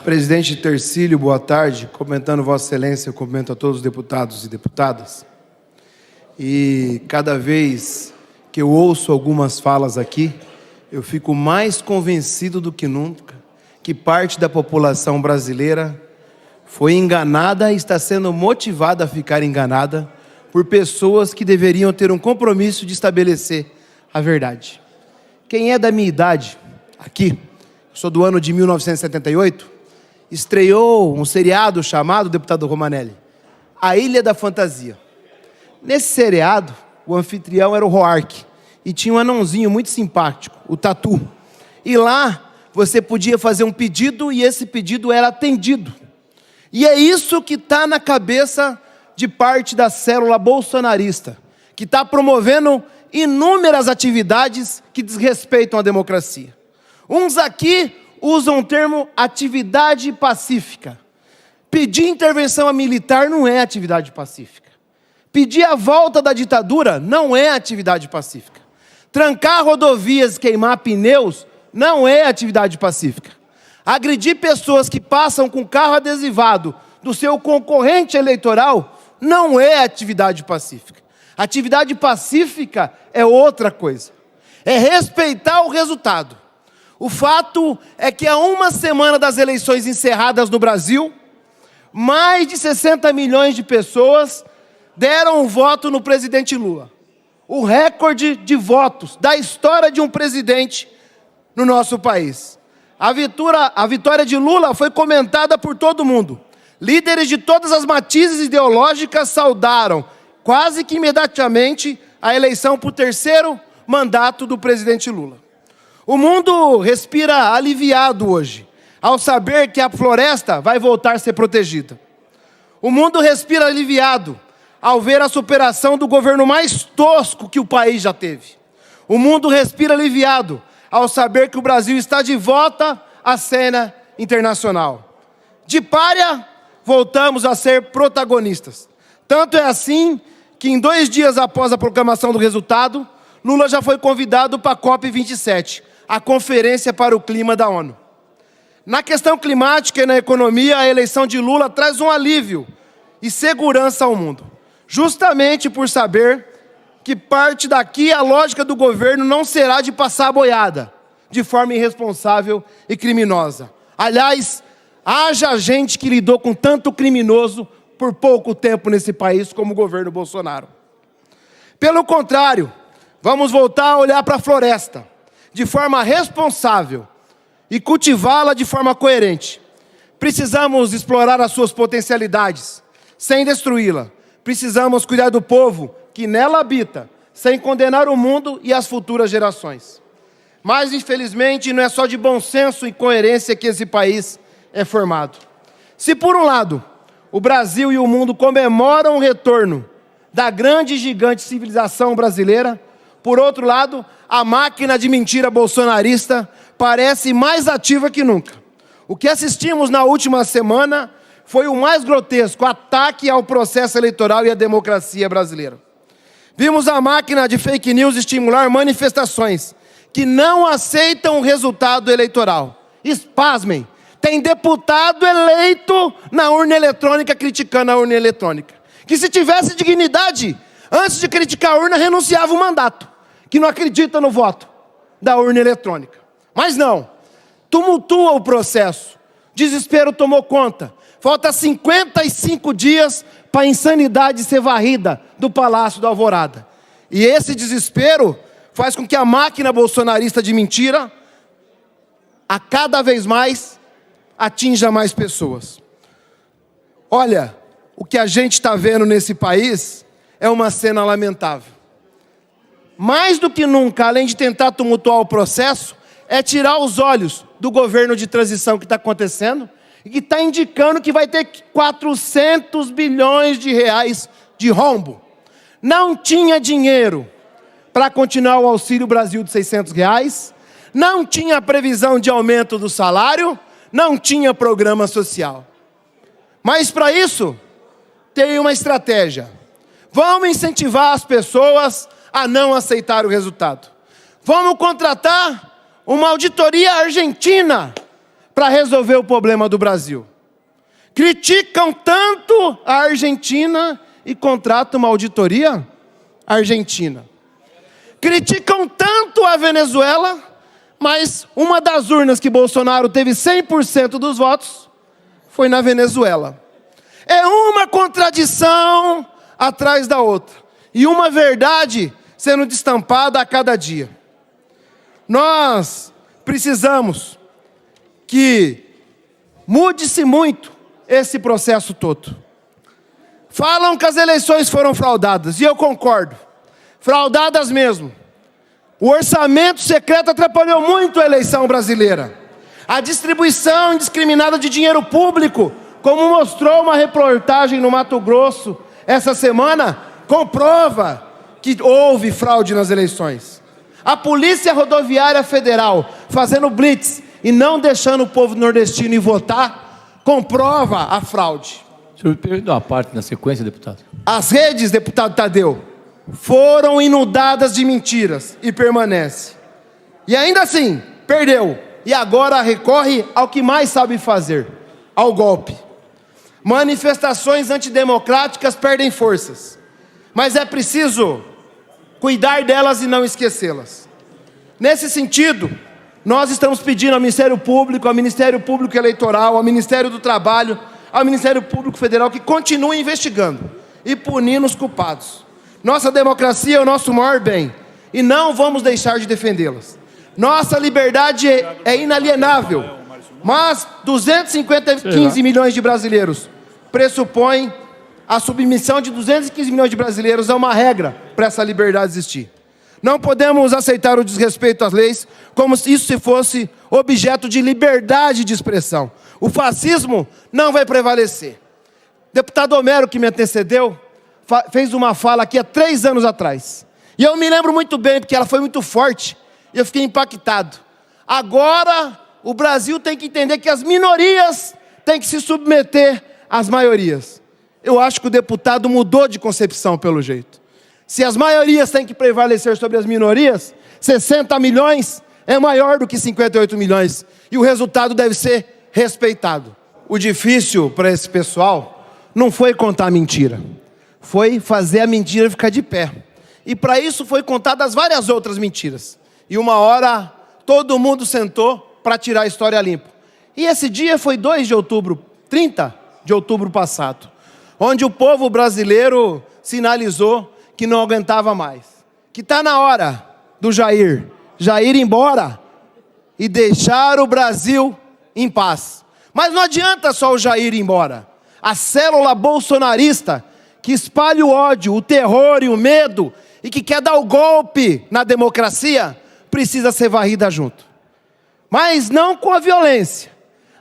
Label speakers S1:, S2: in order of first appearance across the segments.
S1: Presidente Tercílio, boa tarde. Comentando Vossa Excelência, eu cumprimento a todos os deputados e deputadas. E cada vez que eu ouço algumas falas aqui, eu fico mais convencido do que nunca que parte da população brasileira foi enganada e está sendo motivada a ficar enganada por pessoas que deveriam ter um compromisso de estabelecer a verdade. Quem é da minha idade, aqui, sou do ano de 1978, estreou um seriado chamado, deputado Romanelli, A Ilha da Fantasia. Nesse seriado, o anfitrião era o Roark e tinha um anãozinho muito simpático, o Tatu. E lá você podia fazer um pedido e esse pedido era atendido. E é isso que está na cabeça de parte da célula bolsonarista, que está promovendo inúmeras atividades que desrespeitam a democracia. Uns aqui usam o termo atividade pacífica. Pedir intervenção militar não é atividade pacífica. Pedir a volta da ditadura não é atividade pacífica. Trancar rodovias, queimar pneus, não é atividade pacífica. Agredir pessoas que passam com carro adesivado do seu concorrente eleitoral não é atividade pacífica. Atividade pacífica é outra coisa. É respeitar o resultado. O fato é que há uma semana das eleições encerradas no Brasil, mais de 60 milhões de pessoas deram um voto no presidente Lula. O recorde de votos da história de um presidente no nosso país. A vitória de Lula foi comentada por todo mundo. Líderes de todas as matizes ideológicas saudaram, quase que imediatamente, a eleição para o terceiro mandato do presidente Lula. O mundo respira aliviado hoje, ao saber que a floresta vai voltar a ser protegida. O mundo respira aliviado ao ver a superação do governo mais tosco que o país já teve. O mundo respira aliviado ao saber que o Brasil está de volta à cena internacional. De pária, voltamos a ser protagonistas. Tanto é assim que em 2 dias após a proclamação do resultado, Lula já foi convidado para a COP27, a Conferência para o Clima da ONU. Na questão climática e na economia, a eleição de Lula traz um alívio e segurança ao mundo. Justamente por saber que parte daqui a lógica do governo não será de passar a boiada, de forma irresponsável e criminosa. Aliás, haja gente que lidou com tanto criminoso por pouco tempo nesse país como o governo Bolsonaro. Pelo contrário, vamos voltar a olhar para a floresta de forma responsável e cultivá-la de forma coerente. Precisamos explorar as suas potencialidades, sem destruí-la. Precisamos cuidar do povo que nela habita, sem condenar o mundo e as futuras gerações. Mas, infelizmente, não é só de bom senso e coerência que esse país é formado. Se, por um lado, o Brasil e o mundo comemoram o retorno da grande e gigante civilização brasileira, por outro lado, a máquina de mentira bolsonarista parece mais ativa que nunca. O que assistimos na última semana foi o mais grotesco ataque ao processo eleitoral e à democracia brasileira. Vimos a máquina de fake news estimular manifestações que não aceitam o resultado eleitoral. Espasmem, tem deputado eleito na urna eletrônica criticando a urna eletrônica. Que se tivesse dignidade, antes de criticar a urna, renunciava o mandato, que não acredita no voto da urna eletrônica. Mas não, tumultua o processo, desespero tomou conta. Falta 55 dias para a insanidade ser varrida do Palácio da Alvorada. E esse desespero faz com que a máquina bolsonarista de mentira, a cada vez mais, atinja mais pessoas. Olha, o que a gente está vendo nesse país é uma cena lamentável. Mais do que nunca, além de tentar tumultuar o processo, é tirar os olhos do governo de transição que está acontecendo e que está indicando que vai ter 400 bilhões de reais de rombo. Não tinha dinheiro para continuar o Auxílio Brasil de R$600, não tinha previsão de aumento do salário, não tinha programa social. Mas para isso, tem uma estratégia. Vamos incentivar as pessoas a não aceitar o resultado. Vamos contratar uma auditoria argentina para resolver o problema do Brasil. Criticam tanto a Argentina e contratam uma auditoria argentina. Criticam tanto a Venezuela, mas uma das urnas que Bolsonaro teve 100% dos votos foi na Venezuela. É uma contradição atrás da outra. E uma verdade sendo destampada a cada dia. Nós precisamos que mude-se muito esse processo todo. Falam que as eleições foram fraudadas, e eu concordo. Fraudadas mesmo. O orçamento secreto atrapalhou muito a eleição brasileira. A distribuição indiscriminada de dinheiro público, como mostrou uma reportagem no Mato Grosso essa semana, comprova que houve fraude nas eleições. A Polícia Rodoviária Federal fazendo blitz e não deixando o povo nordestino ir votar, comprova a fraude.
S2: O senhor perdeu uma parte na sequência, deputado?
S1: As redes, deputado Tadeu, foram inundadas de mentiras e permanece. E ainda assim, perdeu. E agora recorre ao que mais sabe fazer, ao golpe. Manifestações antidemocráticas perdem forças, mas é preciso cuidar delas e não esquecê-las. Nesse sentido, nós estamos pedindo ao Ministério Público, ao Ministério Público Eleitoral, ao Ministério do Trabalho, ao Ministério Público Federal, que continuem investigando e punindo os culpados. Nossa democracia é o nosso maior bem e não vamos deixar de defendê-las. Nossa liberdade é inalienável, mas 215 milhões de brasileiros pressupõe a submissão de 215 milhões de brasileiros a uma regra para essa liberdade existir. Não podemos aceitar o desrespeito às leis como se isso fosse objeto de liberdade de expressão. O fascismo não vai prevalecer. Deputado Homero, que me antecedeu, fez uma fala aqui há 3 anos atrás. E eu me lembro muito bem, porque ela foi muito forte, e eu fiquei impactado. Agora, o Brasil tem que entender que as minorias têm que se submeter às maiorias. Eu acho que o deputado mudou de concepção, pelo jeito. Se as maiorias têm que prevalecer sobre as minorias, 60 milhões é maior do que 58 milhões. E o resultado deve ser respeitado. O difícil para esse pessoal não foi contar mentira. Foi fazer a mentira ficar de pé. E para isso foi contadas várias outras mentiras. E uma hora todo mundo sentou para tirar a história limpa. E esse dia foi 2 de outubro, 30 de outubro passado, onde o povo brasileiro sinalizou que não aguentava mais. Que está na hora do Jair ir embora e deixar o Brasil em paz. Mas não adianta só o Jair ir embora. A célula bolsonarista que espalha o ódio, o terror e o medo e que quer dar o golpe na democracia, precisa ser varrida junto. Mas não com a violência.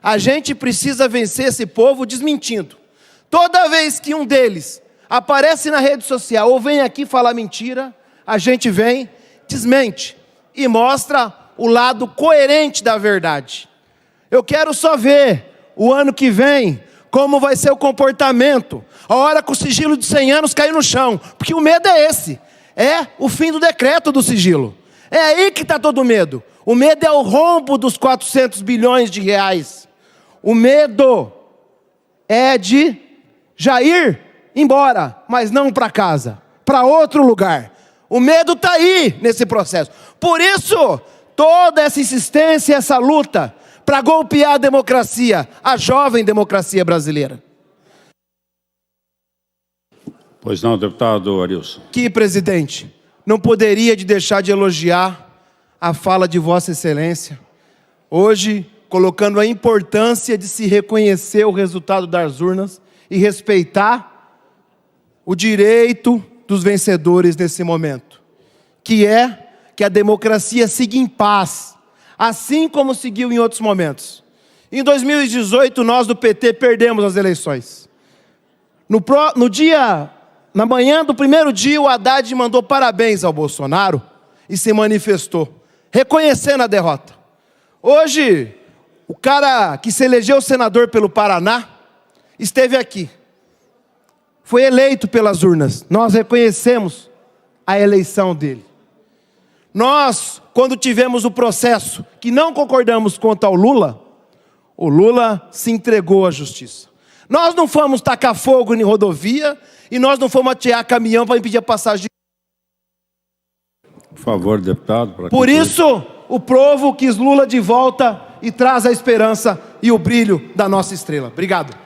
S1: A gente precisa vencer esse povo desmentindo. Toda vez que um deles aparece na rede social ou vem aqui falar mentira, a gente vem, desmente e mostra o lado coerente da verdade. Eu quero só ver o ano que vem como vai ser o comportamento, a hora que o sigilo de 100 anos cair no chão, porque o medo é esse, é o fim do decreto do sigilo. É aí que está todo o medo. O medo é o rombo dos 400 bilhões de reais. O medo é de Jair embora, mas não para casa, para outro lugar. O medo está aí nesse processo. Por isso, toda essa insistência, essa luta para golpear a democracia, a jovem democracia brasileira.
S3: Pois não, deputado Arilson.
S1: Que, presidente, não poderia deixar de elogiar a fala de Vossa Excelência, hoje colocando a importância de se reconhecer o resultado das urnas e respeitar o direito dos vencedores nesse momento, que é que a democracia siga em paz, assim como seguiu em outros momentos. Em 2018, nós do PT perdemos as eleições. Na manhã do primeiro dia, o Haddad mandou parabéns ao Bolsonaro e se manifestou, reconhecendo a derrota. Hoje, o cara que se elegeu senador pelo Paraná esteve aqui. Foi eleito pelas urnas. Nós reconhecemos a eleição dele. Nós, quando tivemos o processo que não concordamos quanto ao Lula, O Lula se entregou à justiça. Nós não fomos tacar fogo em rodovia e nós não fomos atear caminhão para impedir a passagem.
S3: Por favor, deputado.
S1: Por isso, o povo quis Lula de volta e traz a esperança e o brilho da nossa estrela. Obrigado.